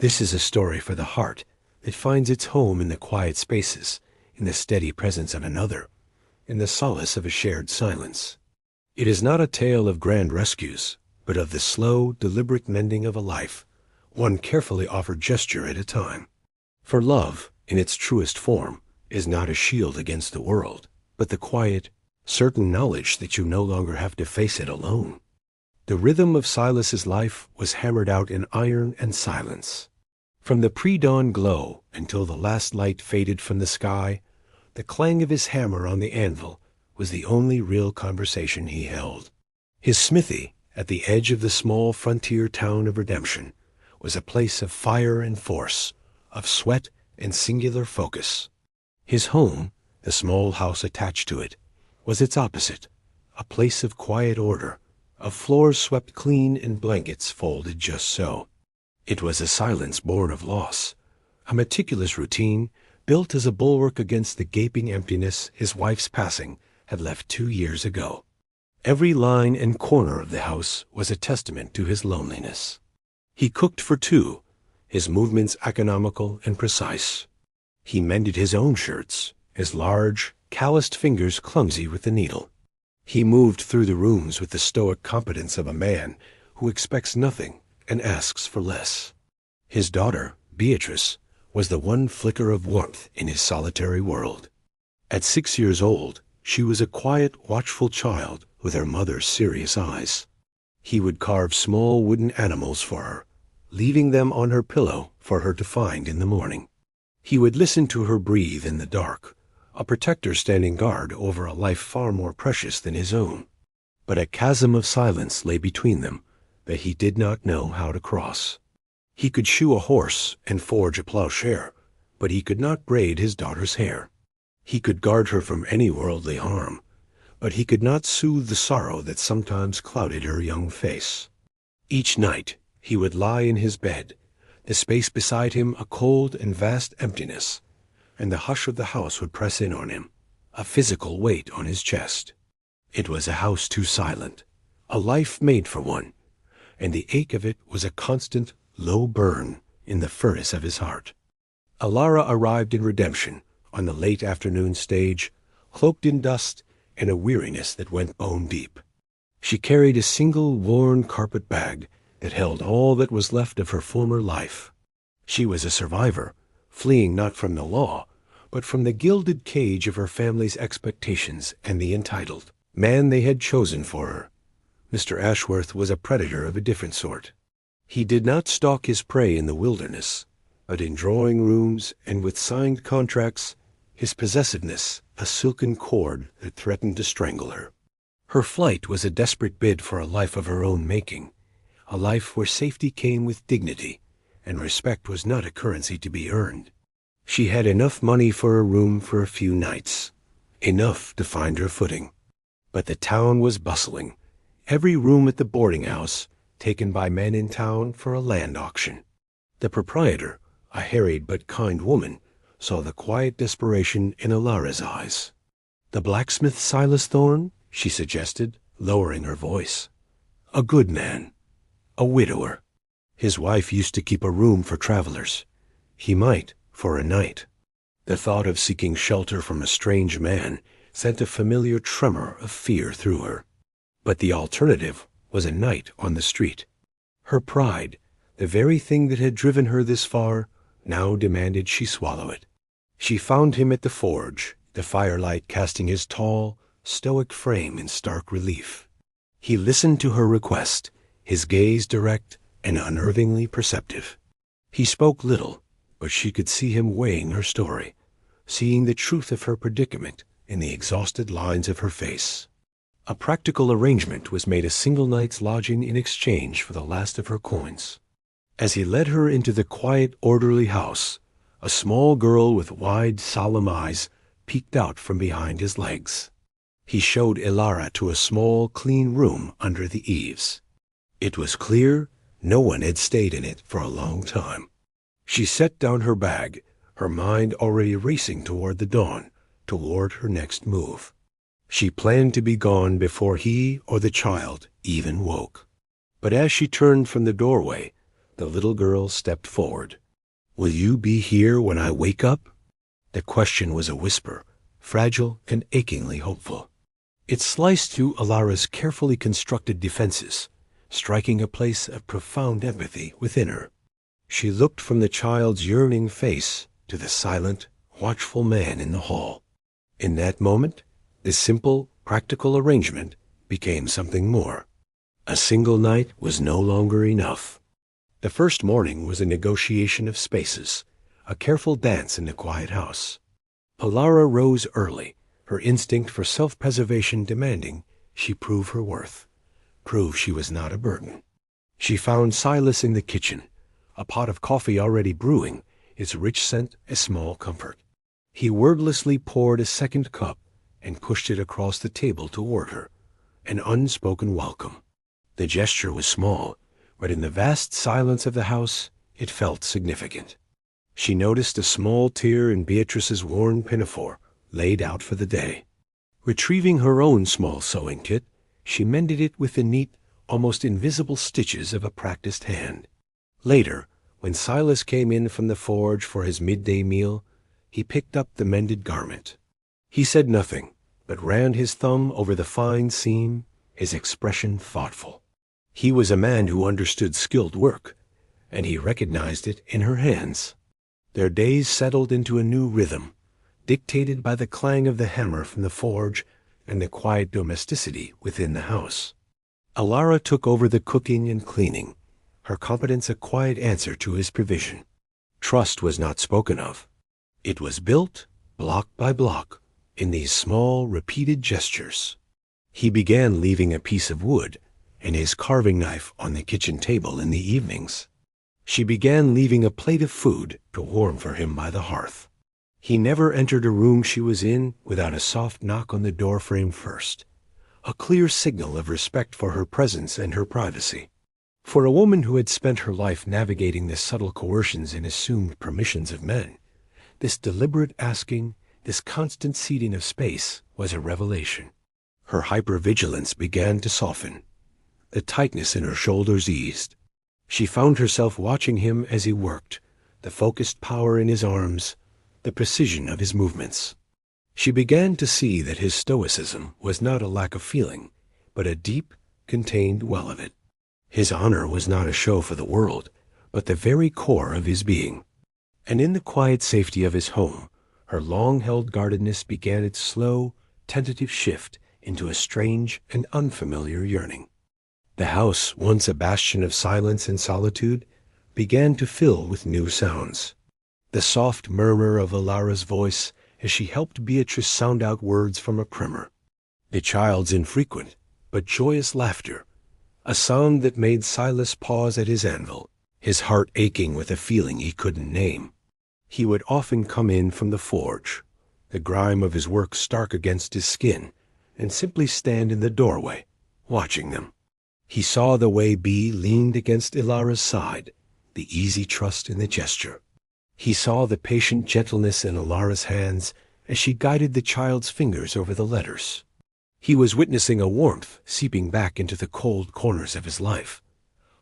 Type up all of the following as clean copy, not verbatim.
This is a story for the heart that finds its home in the quiet spaces, in the steady presence of another, in the solace of a shared silence. It is not a tale of grand rescues, but of the slow, deliberate mending of a life, one carefully offered gesture at a time. For love, in its truest form, is not a shield against the world, but the quiet, certain knowledge that you no longer have to face it alone. The rhythm of Silas's life was hammered out in iron and silence. From the pre-dawn glow until the last light faded from the sky, the clang of his hammer on the anvil was the only real conversation he held. His smithy, at the edge of the small frontier town of redemption, was a place of fire and force, of sweat and singular focus. His home, the small house attached to it, was its opposite, a place of quiet order, of floors swept clean and blankets folded just so. It was a silence born of loss, a meticulous routine built as a bulwark against the gaping emptiness his wife's passing had left 2 years ago. Every line and corner of the house was a testament to his loneliness. He cooked for two, his movements economical and precise. He mended his own shirts, his large, calloused fingers clumsy with the needle. He moved through the rooms with the stoic competence of a man who expects nothing and asks for less. His daughter, Beatrice, was the one flicker of warmth in his solitary world. At 6 years old, she was a quiet, watchful child with her mother's serious eyes. He would carve small wooden animals for her, leaving them on her pillow for her to find in the morning. He would listen to her breathe in the dark, a protector standing guard over a life far more precious than his own. But a chasm of silence lay between them that he did not know how to cross. He could shoe a horse and forge a plowshare, but he could not braid his daughter's hair. He could guard her from any worldly harm, but he could not soothe the sorrow that sometimes clouded her young face. Each night he would lie in his bed, the space beside him a cold and vast emptiness, and the hush of the house would press in on him, a physical weight on his chest. It was a house too silent, a life made for one, and the ache of it was a constant, low burn in the furnace of his heart. Elara arrived in redemption on the late afternoon stage, cloaked in dust and a weariness that went bone deep. She carried a single worn carpet bag that held all that was left of her former life. She was a survivor, fleeing not from the law, but from the gilded cage of her family's expectations and the entitled man they had chosen for her. Mr. Ashworth was a predator of a different sort. He did not stalk his prey in the wilderness, but in drawing rooms and with signed contracts, his possessiveness a silken cord that threatened to strangle her. Her flight was a desperate bid for a life of her own making, a life where safety came with dignity, and respect was not a currency to be earned. She had enough money for a room for a few nights, enough to find her footing. But the town was bustling, every room at the boarding house taken by men in town for a land auction. The proprietor, a harried but kind woman, saw the quiet desperation in Elara's eyes. "The blacksmith Silas Thorne?" she suggested, lowering her voice. "A good man, a widower. His wife used to keep a room for travelers. He might, for a night." The thought of seeking shelter from a strange man sent a familiar tremor of fear through her. But the alternative was a night on the street. Her pride, the very thing that had driven her this far, now demanded she swallow it. She found him at the forge, the firelight casting his tall, stoic frame in stark relief. He listened to her request, his gaze direct and unnervingly perceptive. He spoke little, but she could see him weighing her story, seeing the truth of her predicament in the exhausted lines of her face. A practical arrangement was made a single night's lodging in exchange for the last of her coins. As he led her into the quiet, orderly house, a small girl with wide, solemn eyes peeked out from behind his legs. He showed Elara to a small, clean room under the eaves. It was clear no one had stayed in it for a long time. She set down her bag, her mind already racing toward the dawn, toward her next move. She planned to be gone before he or the child even woke. But as she turned from the doorway, The little girl stepped forward. "Will you be here when I wake up?" The question was a whisper, fragile and achingly hopeful. It sliced through Elara's carefully constructed defenses, striking a place of profound empathy within her. She looked from the child's yearning face to the silent, watchful man in the hall. In that moment, this simple, practical arrangement became something more. A single night was no longer enough. The first morning was a negotiation of spaces, a careful dance in the quiet house. Elara rose early, her instinct for self-preservation demanding she prove her worth, prove she was not a burden. She found Silas in the kitchen, a pot of coffee already brewing, its rich scent a small comfort. He wordlessly poured a second cup and pushed it across the table toward her, an unspoken welcome. The gesture was small, but in the vast silence of the house it felt significant. She noticed a small tear in Beatrice's worn pinafore, laid out for the day. Retrieving her own small sewing kit, she mended it with the neat, almost invisible stitches of a practiced hand. Later, when Silas came in from the forge for his midday meal, he picked up the mended garment. He said nothing, but ran his thumb over the fine seam, his expression thoughtful. He was a man who understood skilled work, and he recognized it in her hands. Their days settled into a new rhythm, dictated by the clang of the hammer from the forge and the quiet domesticity within the house. Elara took over the cooking and cleaning, her competence a quiet answer to his provision. Trust was not spoken of. It was built, block by block, in these small, repeated gestures. He began leaving a piece of wood and his carving knife on the kitchen table in the evenings. She began leaving a plate of food to warm for him by the hearth. He never entered a room she was in without a soft knock on the doorframe first, a clear signal of respect for her presence and her privacy. For a woman who had spent her life navigating the subtle coercions and assumed permissions of men, this deliberate asking, this constant ceding of space was a revelation. Her hypervigilance began to soften. The tightness in her shoulders eased. She found herself watching him as he worked, the focused power in his arms, the precision of his movements. She began to see that his stoicism was not a lack of feeling, but a deep, contained well of it. His honor was not a show for the world, but the very core of his being. And in the quiet safety of his home, her long-held guardedness began its slow, tentative shift into a strange and unfamiliar yearning. The house, once a bastion of silence and solitude, began to fill with new sounds. The soft murmur of Elara's voice as she helped Beatrice sound out words from a primer. The child's infrequent but joyous laughter, a sound that made Silas pause at his anvil, his heart aching with a feeling he couldn't name. He would often come in from the forge, the grime of his work stark against his skin, and simply stand in the doorway, watching them. He saw the way Bee leaned against Elara's side, the easy trust in the gesture. He saw the patient gentleness in Elara's hands as she guided the child's fingers over the letters. He was witnessing a warmth seeping back into the cold corners of his life,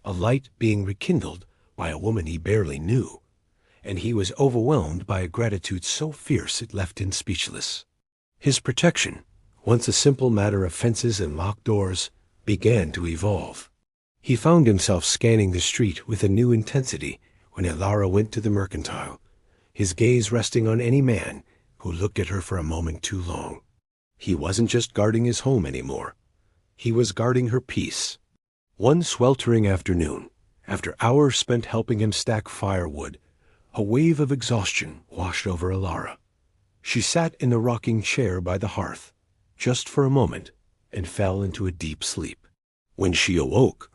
a light being rekindled by a woman he barely knew, and he was overwhelmed by a gratitude so fierce it left him speechless. His protection, once a simple matter of fences and locked doors, began to evolve. He found himself scanning the street with a new intensity when Elara went to the mercantile, his gaze resting on any man who looked at her for a moment too long. He wasn't just guarding his home anymore. He was guarding her peace. One sweltering afternoon, after hours spent helping him stack firewood, a wave of exhaustion washed over Elara. She sat in the rocking chair by the hearth, just for a moment, and fell into a deep sleep. When she awoke,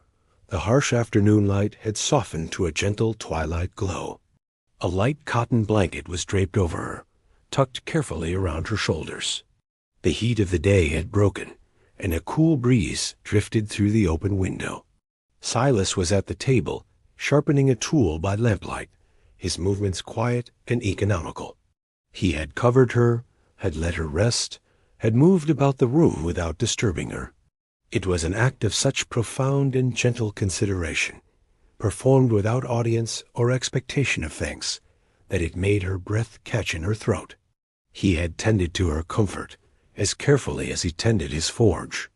the harsh afternoon light had softened to a gentle twilight glow. A light cotton blanket was draped over her, tucked carefully around her shoulders. The heat of the day had broken, and a cool breeze drifted through the open window. Silas was at the table, sharpening a tool by lamplight, his movements quiet and economical. He had covered her, had let her rest, had moved about the room without disturbing her. It was an act of such profound and gentle consideration, performed without audience or expectation of thanks, that it made her breath catch in her throat. He had tended to her comfort as carefully as he tended his forge.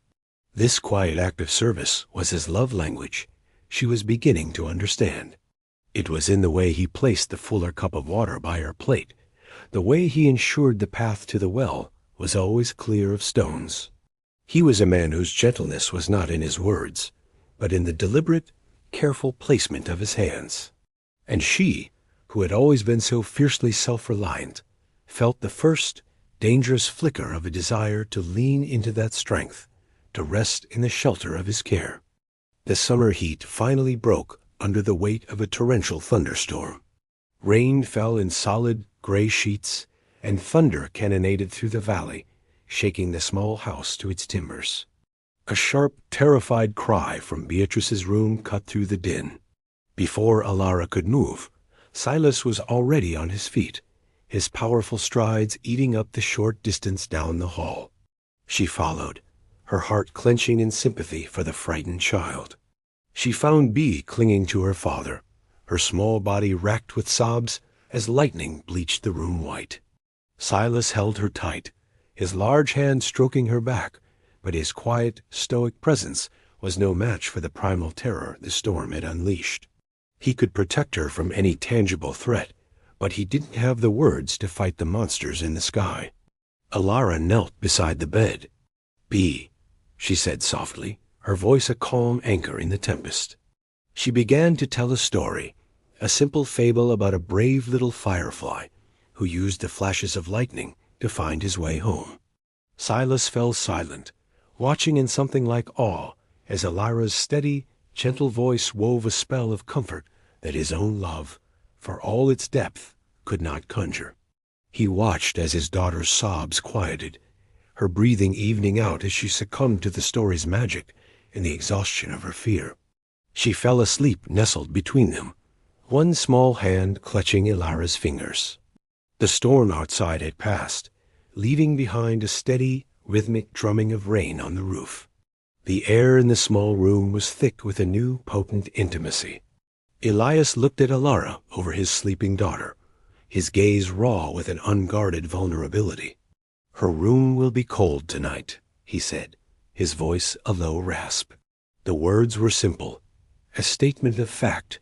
This quiet act of service was his love language. She was beginning to understand. It was in the way he placed the fuller cup of water by her plate. The way he ensured the path to the well was always clear of stones. He was a man whose gentleness was not in his words, but in the deliberate, careful placement of his hands. And she, who had always been so fiercely self-reliant, felt the first dangerous flicker of a desire to lean into that strength, to rest in the shelter of his care. The summer heat finally broke under the weight of a torrential thunderstorm. Rain fell in solid, gray sheets, and thunder cannonaded through the valley, shaking the small house to its timbers. A sharp, terrified cry from Beatrice's room cut through the din. Before Elara could move, Silas was already on his feet, his powerful strides eating up the short distance down the hall. She followed, her heart clenching in sympathy for the frightened child. She found Bee clinging to her father, her small body racked with sobs as lightning bleached the room white. Silas held her tight, his large hand stroking her back, but his quiet, stoic presence was no match for the primal terror the storm had unleashed. He could protect her from any tangible threat, but he didn't have the words to fight the monsters in the sky. Elara knelt beside the bed. "Bee," she said softly, her voice a calm anchor in the tempest. She began to tell a story, a simple fable about a brave little firefly who used the flashes of lightning to find his way home. Silas fell silent, watching in something like awe as Elara's steady, gentle voice wove a spell of comfort that his own love, for all its depth, could not conjure. He watched as his daughter's sobs quieted, her breathing evening out as she succumbed to the story's magic in the exhaustion of her fear. She fell asleep nestled between them, one small hand clutching Elara's fingers. The storm outside had passed, leaving behind a steady, rhythmic drumming of rain on the roof. The air in the small room was thick with a new, potent intimacy. Elias looked at Elara over his sleeping daughter, his gaze raw with an unguarded vulnerability. "Her room will be cold tonight," he said, his voice a low rasp. The words were simple, a statement of fact,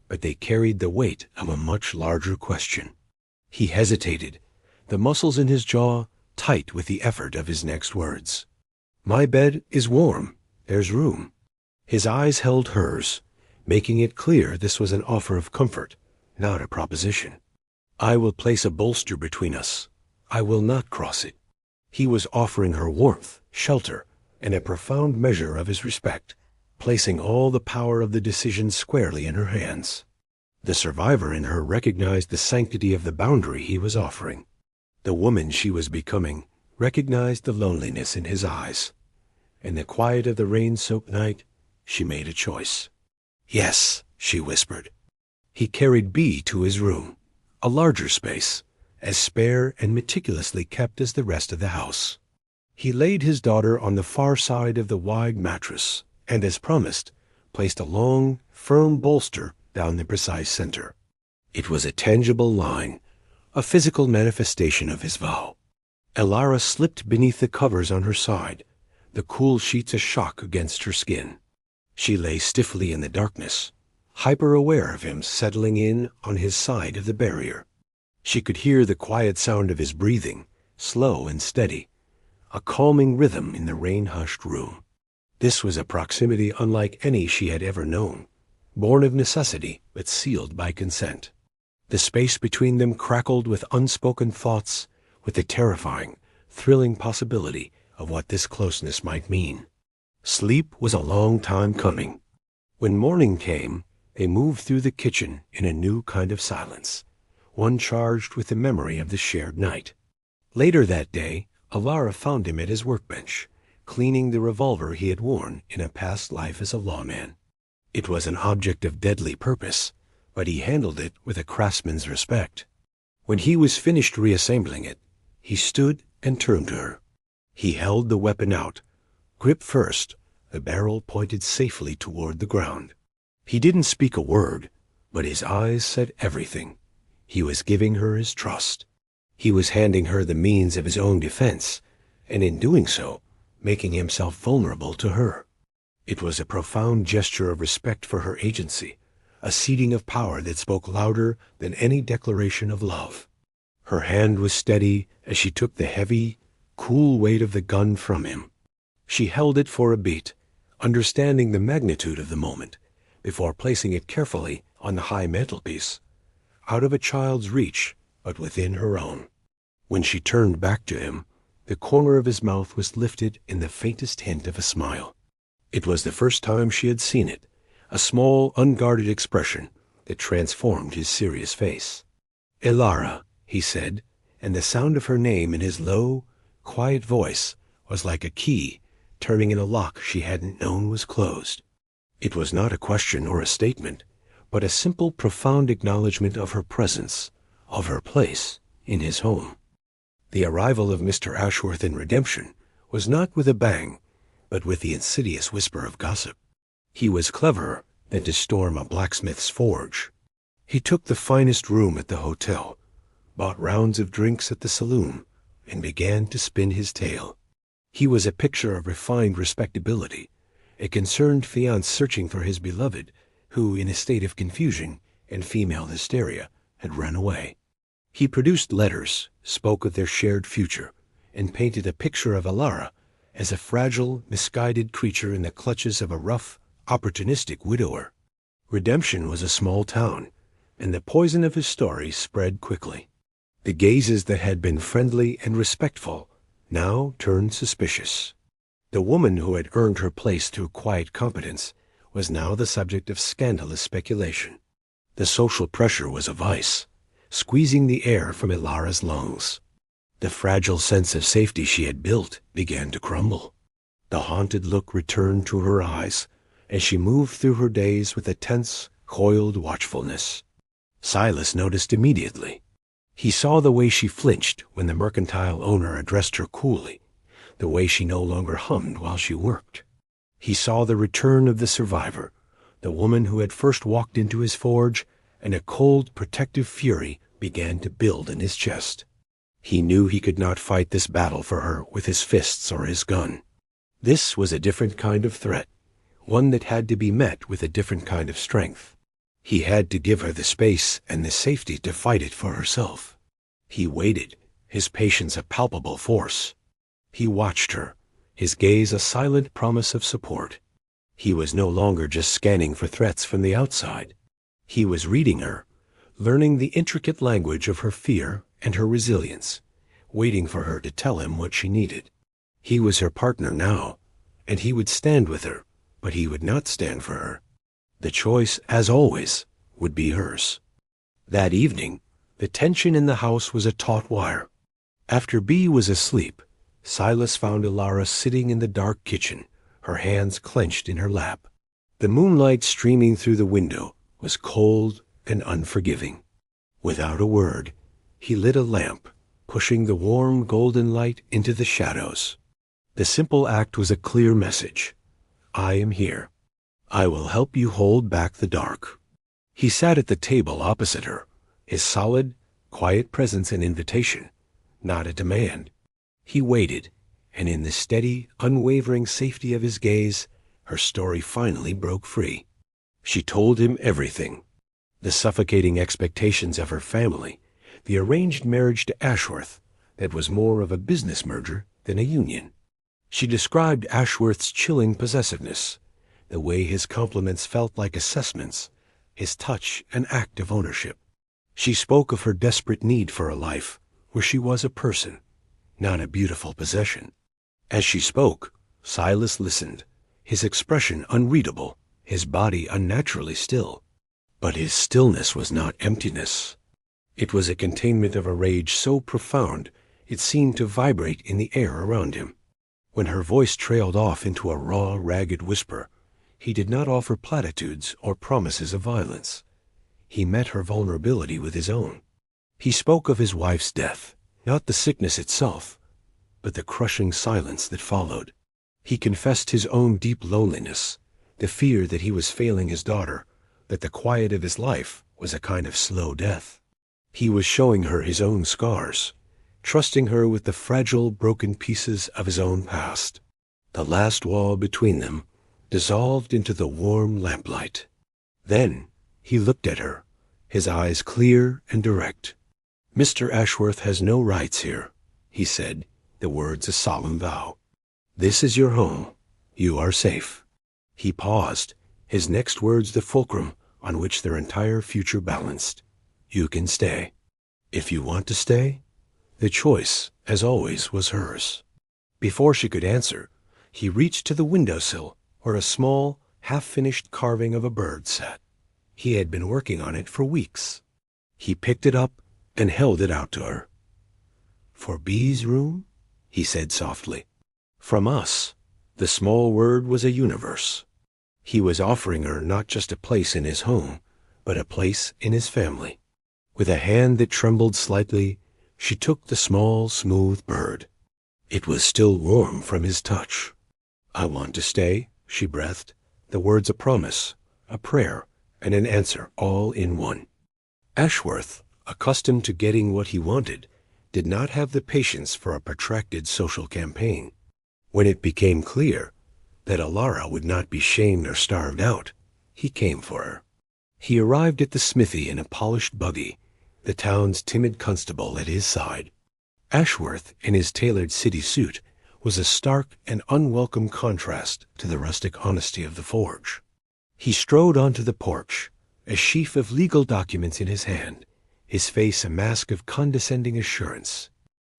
but they carried the weight of a much larger question. He hesitated, the muscles in his jaw tight with the effort of his next words. "My bed is warm. There's room." His eyes held hers, making it clear this was an offer of comfort, not a proposition. "I will place a bolster between us. I will not cross it." He was offering her warmth, shelter, and a profound measure of his respect, placing all the power of the decision squarely in her hands. The survivor in her recognized the sanctity of the boundary he was offering. The woman she was becoming recognized the loneliness in his eyes. In the quiet of the rain-soaked night, she made a choice. "Yes," she whispered. He carried Bee to his room, a larger space, as spare and meticulously kept as the rest of the house. He laid his daughter on the far side of the wide mattress, and as promised, placed a long, firm bolster down the precise center. It was a tangible line, a physical manifestation of his vow. Elara slipped beneath the covers on her side, the cool sheets a shock against her skin. She lay stiffly in the darkness, hyper-aware of him settling in on his side of the barrier. She could hear the quiet sound of his breathing, slow and steady, a calming rhythm in the rain-hushed room. This was a proximity unlike any she had ever known, born of necessity but sealed by consent. The space between them crackled with unspoken thoughts, with the terrifying, thrilling possibility of what this closeness might mean. Sleep was a long time coming. When morning came, they moved through the kitchen in a new kind of silence, one charged with the memory of the shared night. Later that day, Elara found him at his workbench, cleaning the revolver he had worn in a past life as a lawman. It was an object of deadly purpose, but he handled it with a craftsman's respect. When he was finished reassembling it, he stood and turned to her. He held the weapon out, grip first, the barrel pointed safely toward the ground. He didn't speak a word, but his eyes said everything. He was giving her his trust. He was handing her the means of his own defense, and in doing so, making himself vulnerable to her. It was a profound gesture of respect for her agency, a ceding of power that spoke louder than any declaration of love. Her hand was steady as she took the heavy, cool weight of the gun from him. She held it for a beat, understanding the magnitude of the moment, before placing it carefully on the high mantelpiece, out of a child's reach, but within her own. When she turned back to him, the corner of his mouth was lifted in the faintest hint of a smile. It was the first time she had seen it, a small, unguarded expression that transformed his serious face. "Elara," he said, and the sound of her name in his low, quiet voice was like a key turning in a lock she hadn't known was closed. It was not a question or a statement, but a simple, profound acknowledgment of her presence, of her place in his home. The arrival of Mr. Ashworth in Redemption was not with a bang, but with the insidious whisper of gossip. He was cleverer than to storm a blacksmith's forge. He took the finest room at the hotel, bought rounds of drinks at the saloon, and began to spin his tale. He was a picture of refined respectability, a concerned fiancé searching for his beloved, who, in a state of confusion and female hysteria, had run away. He produced letters, spoke of their shared future, and painted a picture of Elara as a fragile, misguided creature in the clutches of a rough, opportunistic widower. Redemption was a small town, and the poison of his story spread quickly. The gazes that had been friendly and respectful now turned suspicious. The woman who had earned her place through quiet competence was now the subject of scandalous speculation. The social pressure was a vice, squeezing the air from Elara's lungs. The fragile sense of safety she had built began to crumble. The haunted look returned to her eyes as she moved through her days with a tense, coiled watchfulness. Silas noticed immediately. He saw the way she flinched when the mercantile owner addressed her coolly, the way she no longer hummed while she worked. He saw the return of the survivor, the woman who had first walked into his forge, and a cold, protective fury began to build in his chest. He knew he could not fight this battle for her with his fists or his gun. This was a different kind of threat, one that had to be met with a different kind of strength. He had to give her the space and the safety to fight it for herself. He waited, his patience a palpable force. He watched her, his gaze a silent promise of support. He was no longer just scanning for threats from the outside. He was reading her, learning the intricate language of her fear and her resilience, waiting for her to tell him what she needed. He was her partner now, and he would stand with her, but he would not stand for her. The choice, as always, would be hers. That evening, the tension in the house was a taut wire. After Bea was asleep, Silas found Elara sitting in the dark kitchen, her hands clenched in her lap. The moonlight streaming through the window was cold and unforgiving. Without a word, he lit a lamp, pushing the warm golden light into the shadows. The simple act was a clear message. I am here. I will help you hold back the dark. He sat at the table opposite her, his solid, quiet presence an invitation, not a demand. He waited, and in the steady, unwavering safety of his gaze, her story finally broke free. She told him everything. The suffocating expectations of her family, the arranged marriage to Ashworth that was more of a business merger than a union. She described Ashworth's chilling possessiveness, the way his compliments felt like assessments, his touch an act of ownership. She spoke of her desperate need for a life where she was a person, not a beautiful possession. As she spoke, Silas listened, his expression unreadable, his body unnaturally still. But his stillness was not emptiness. It was a containment of a rage so profound it seemed to vibrate in the air around him. When her voice trailed off into a raw, ragged whisper, he did not offer platitudes or promises of violence. He met her vulnerability with his own. He spoke of his wife's death, not the sickness itself, but the crushing silence that followed. He confessed his own deep loneliness, the fear that he was failing his daughter, that the quiet of his life was a kind of slow death. He was showing her his own scars, trusting her with the fragile, broken pieces of his own past. The last wall between them dissolved into the warm lamplight. Then he looked at her, his eyes clear and direct. "Mr. Ashworth has no rights here," he said, the words a solemn vow. "This is your home. You are safe." He paused, his next words the fulcrum on which their entire future balanced. "You can stay. If you want to stay." The choice, as always, was hers. Before she could answer, he reached to the windowsill where a small, half-finished carving of a bird sat. He had been working on it for weeks. He picked it up and held it out to her. "For B's room?" he said softly. From us, the small word was a universe. He was offering her not just a place in his home, but a place in his family. With a hand that trembled slightly, she took the small, smooth bird. It was still warm from his touch. "I want to stay," she breathed, the words a promise, a prayer, and an answer all in one. Ashworth, accustomed to getting what he wanted, did not have the patience for a protracted social campaign. When it became clear that Elara would not be shamed or starved out, he came for her. He arrived at the smithy in a polished buggy, the town's timid constable at his side. Ashworth, in his tailored city suit, was a stark and unwelcome contrast to the rustic honesty of the forge. He strode onto the porch, a sheaf of legal documents in his hand, his face a mask of condescending assurance.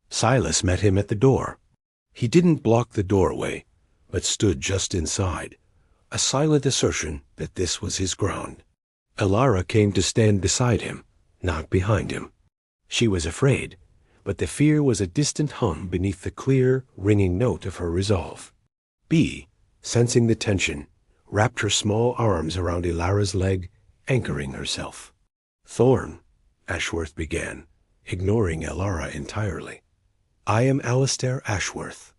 Silas met him at the door. He didn't block the doorway, but stood just inside, a silent assertion that this was his ground. Elara came to stand beside him, not behind him. She was afraid, but the fear was a distant hum beneath the clear, ringing note of her resolve. B, sensing the tension, wrapped her small arms around Elara's leg, anchoring herself. "Thorne," Ashworth began, ignoring Elara entirely. "I am Alistair Ashworth.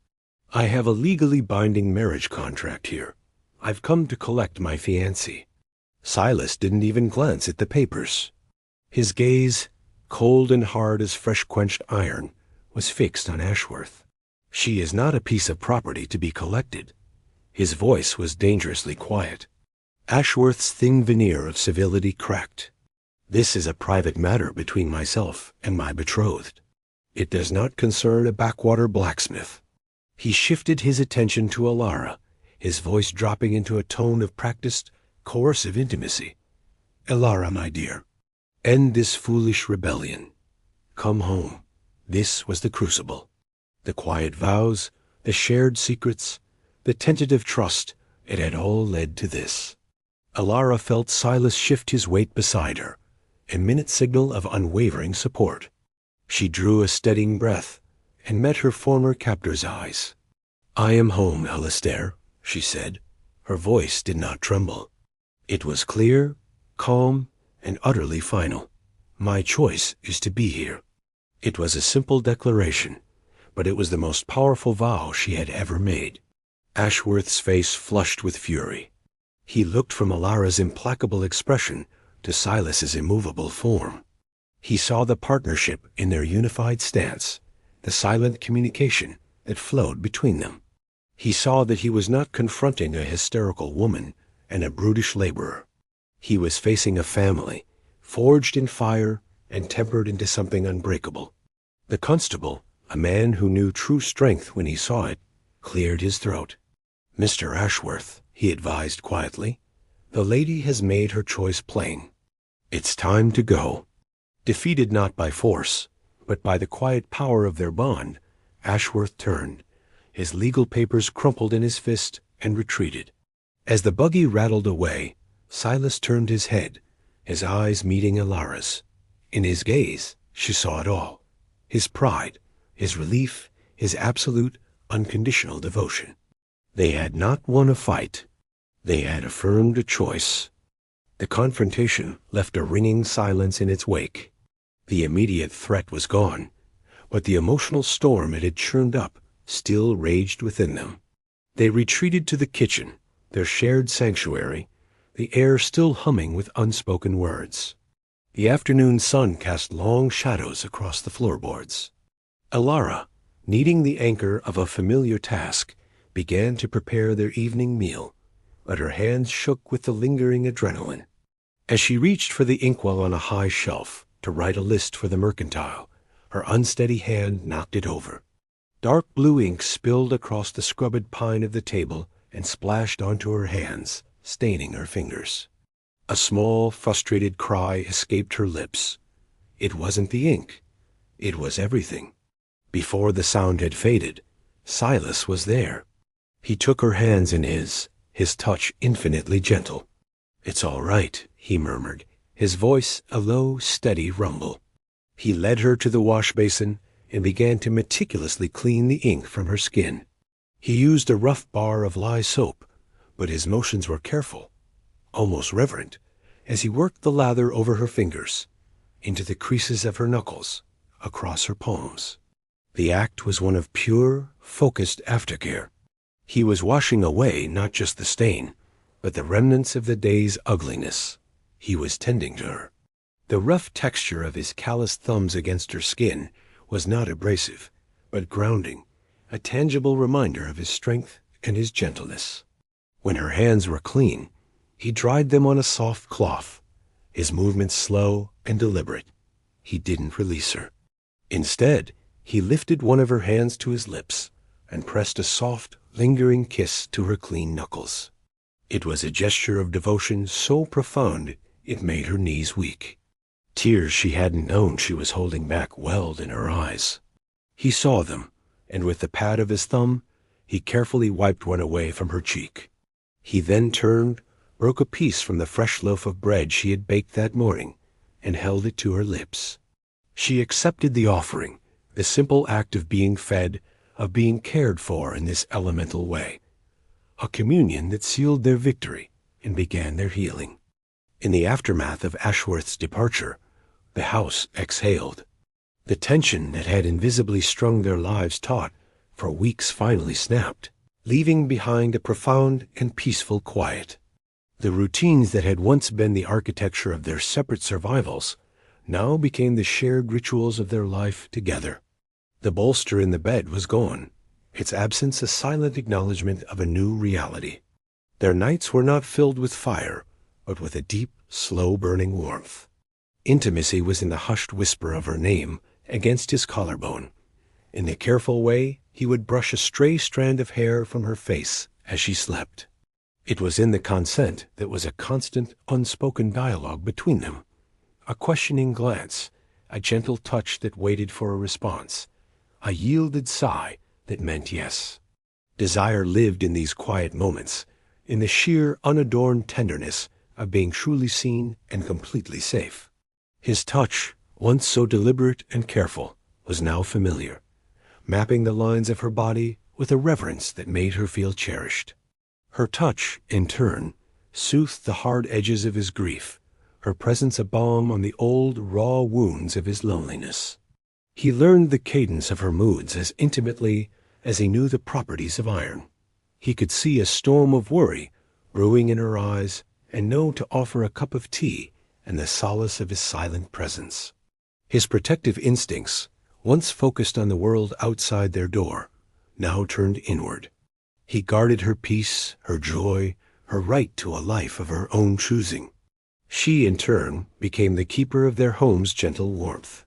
I have a legally binding marriage contract here. I've come to collect my fiancée." Silas didn't even glance at the papers. His gaze, cold and hard as fresh-quenched iron, was fixed on Ashworth. "She is not a piece of property to be collected." His voice was dangerously quiet. Ashworth's thin veneer of civility cracked. "This is a private matter between myself and my betrothed. It does not concern a backwater blacksmith." He shifted his attention to Elara, his voice dropping into a tone of practiced, coercive intimacy. "Elara, my dear, end this foolish rebellion. Come home." This was the crucible. The quiet vows, the shared secrets, the tentative trust, it had all led to this. Elara felt Silas shift his weight beside her, a minute signal of unwavering support. She drew a steadying breath and met her former captor's eyes. "I am home, Alistair," she said. Her voice did not tremble. It was clear, calm, and utterly final. "My choice is to be here." It was a simple declaration, but it was the most powerful vow she had ever made. Ashworth's face flushed with fury. He looked from Elara's implacable expression to Silas's immovable form. He saw the partnership in their unified stance, the silent communication that flowed between them. He saw that he was not confronting a hysterical woman and a brutish laborer. He was facing a family, forged in fire and tempered into something unbreakable. The constable, a man who knew true strength when he saw it, cleared his throat. "Mr. Ashworth," he advised quietly, "the lady has made her choice plain. It's time to go." Defeated not by force, but by the quiet power of their bond, Ashworth turned. His legal papers crumpled in his fist and retreated. As the buggy rattled away, Silas turned his head, his eyes meeting Elara's. In his gaze, she saw it all. His pride, his relief, his absolute, unconditional devotion. They had not won a fight. They had affirmed a choice. The confrontation left a ringing silence in its wake. The immediate threat was gone, but the emotional storm it had churned up still raged within them. They retreated to the kitchen, their shared sanctuary, the air still humming with unspoken words. The afternoon sun cast long shadows across the floorboards. Elara, needing the anchor of a familiar task, began to prepare their evening meal, but her hands shook with the lingering adrenaline. As she reached for the inkwell on a high shelf to write a list for the mercantile, her unsteady hand knocked it over. Dark blue ink spilled across the scrubbed pine of the table and splashed onto her hands, staining her fingers. A small, frustrated cry escaped her lips. It wasn't the ink. It was everything. Before the sound had faded, Silas was there. He took her hands in his touch infinitely gentle. "It's all right," he murmured, his voice a low, steady rumble. He led her to the wash basin and began to meticulously clean the ink from her skin. He used a rough bar of lye soap, but his motions were careful, almost reverent, as he worked the lather over her fingers, into the creases of her knuckles, across her palms. The act was one of pure, focused aftercare. He was washing away not just the stain, but the remnants of the day's ugliness. He was tending to her. The rough texture of his calloused thumbs against her skin was not abrasive, but grounding, a tangible reminder of his strength and his gentleness. When her hands were clean, he dried them on a soft cloth, his movements slow and deliberate. He didn't release her. Instead, he lifted one of her hands to his lips and pressed a soft, lingering kiss to her clean knuckles. It was a gesture of devotion so profound it made her knees weak. Tears she hadn't known she was holding back welled in her eyes. He saw them, and with the pad of his thumb, he carefully wiped one away from her cheek. He then turned, broke a piece from the fresh loaf of bread she had baked that morning, and held it to her lips. She accepted the offering, the simple act of being fed, of being cared for in this elemental way, a communion that sealed their victory and began their healing. In the aftermath of Ashworth's departure, the house exhaled. The tension that had invisibly strung their lives taut for weeks finally snapped, leaving behind a profound and peaceful quiet. The routines that had once been the architecture of their separate survivals now became the shared rituals of their life together. The bolster in the bed was gone, its absence a silent acknowledgment of a new reality. Their nights were not filled with fire, but with a deep, slow-burning warmth. Intimacy was in the hushed whisper of her name against his collarbone. In the careful way he would brush a stray strand of hair from her face as she slept. It was in the consent that was a constant, unspoken dialogue between them, a questioning glance, a gentle touch that waited for a response, a yielded sigh that meant yes. Desire lived in these quiet moments, in the sheer, unadorned tenderness of being truly seen and completely safe. His touch, once so deliberate and careful, was now familiar, mapping the lines of her body with a reverence that made her feel cherished. Her touch, in turn, soothed the hard edges of his grief, her presence a balm on the old, raw wounds of his loneliness. He learned the cadence of her moods as intimately as he knew the properties of iron. He could see a storm of worry brewing in her eyes and know to offer a cup of tea and the solace of his silent presence. His protective instincts, once focused on the world outside their door, now turned inward. He guarded her peace, her joy, her right to a life of her own choosing. She, in turn, became the keeper of their home's gentle warmth.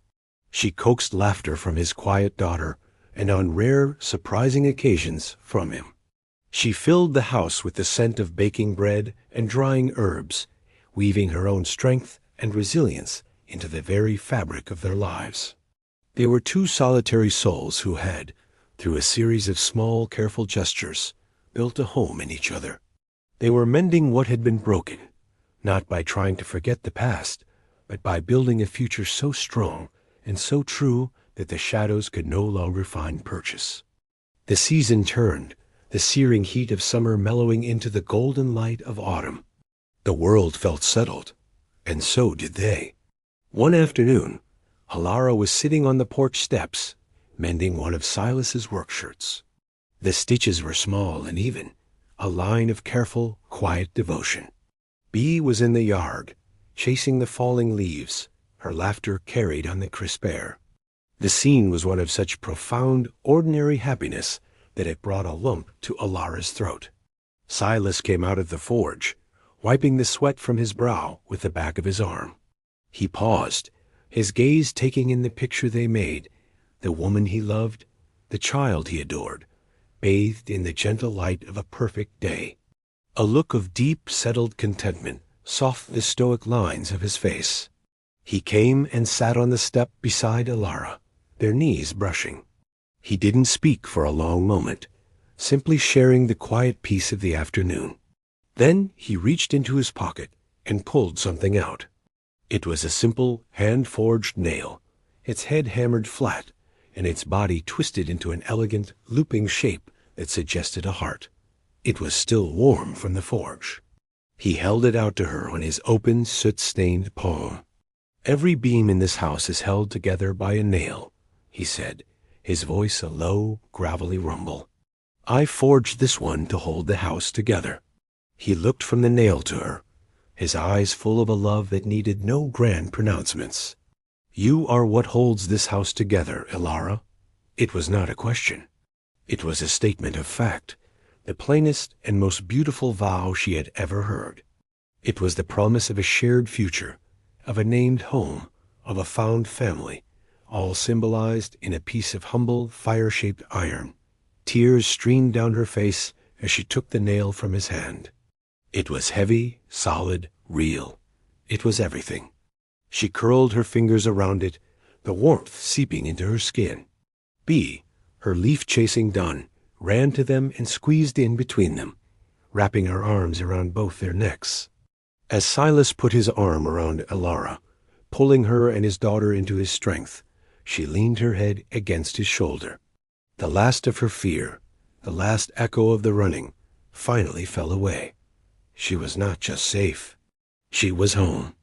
She coaxed laughter from his quiet daughter, and on rare, surprising occasions from him. She filled the house with the scent of baking bread and drying herbs, weaving her own strength and resilience into the very fabric of their lives. They were two solitary souls who had, through a series of small, careful gestures, built a home in each other. They were mending what had been broken, not by trying to forget the past, but by building a future so strong and so true that the shadows could no longer find purchase. The season turned, the searing heat of summer mellowing into the golden light of autumn. The world felt settled, and so did they. One afternoon, Elara was sitting on the porch steps, mending one of Silas's work shirts. The stitches were small and even, a line of careful, quiet devotion. Bee was in the yard, chasing the falling leaves, her laughter carried on the crisp air. The scene was one of such profound, ordinary happiness that it brought a lump to Elara's throat. Silas came out of the forge, wiping the sweat from his brow with the back of his arm. He paused, his gaze taking in the picture they made, the woman he loved, the child he adored, bathed in the gentle light of a perfect day. A look of deep, settled contentment softened the stoic lines of his face. He came and sat on the step beside Elara, their knees brushing. He didn't speak for a long moment, simply sharing the quiet peace of the afternoon. Then he reached into his pocket and pulled something out. It was a simple, hand-forged nail, its head hammered flat, and its body twisted into an elegant, looping shape that suggested a heart. It was still warm from the forge. He held it out to her on his open, soot-stained palm. "Every beam in this house is held together by a nail," he said, his voice a low, gravelly rumble. "I forged this one to hold the house together." He looked from the nail to her, his eyes full of a love that needed no grand pronouncements. "You are what holds this house together, Elara." It was not a question. It was a statement of fact, the plainest and most beautiful vow she had ever heard. It was the promise of a shared future, of a named home, of a found family, all symbolized in a piece of humble, fire-shaped iron. Tears streamed down her face as she took the nail from his hand. It was heavy, solid, real. It was everything. She curled her fingers around it, the warmth seeping into her skin. Bee, her leaf-chasing done, ran to them and squeezed in between them, wrapping her arms around both their necks. As Silas put his arm around Elara, pulling her and his daughter into his strength, she leaned her head against his shoulder. The last of her fear, the last echo of the running, finally fell away. She was not just safe. She was home.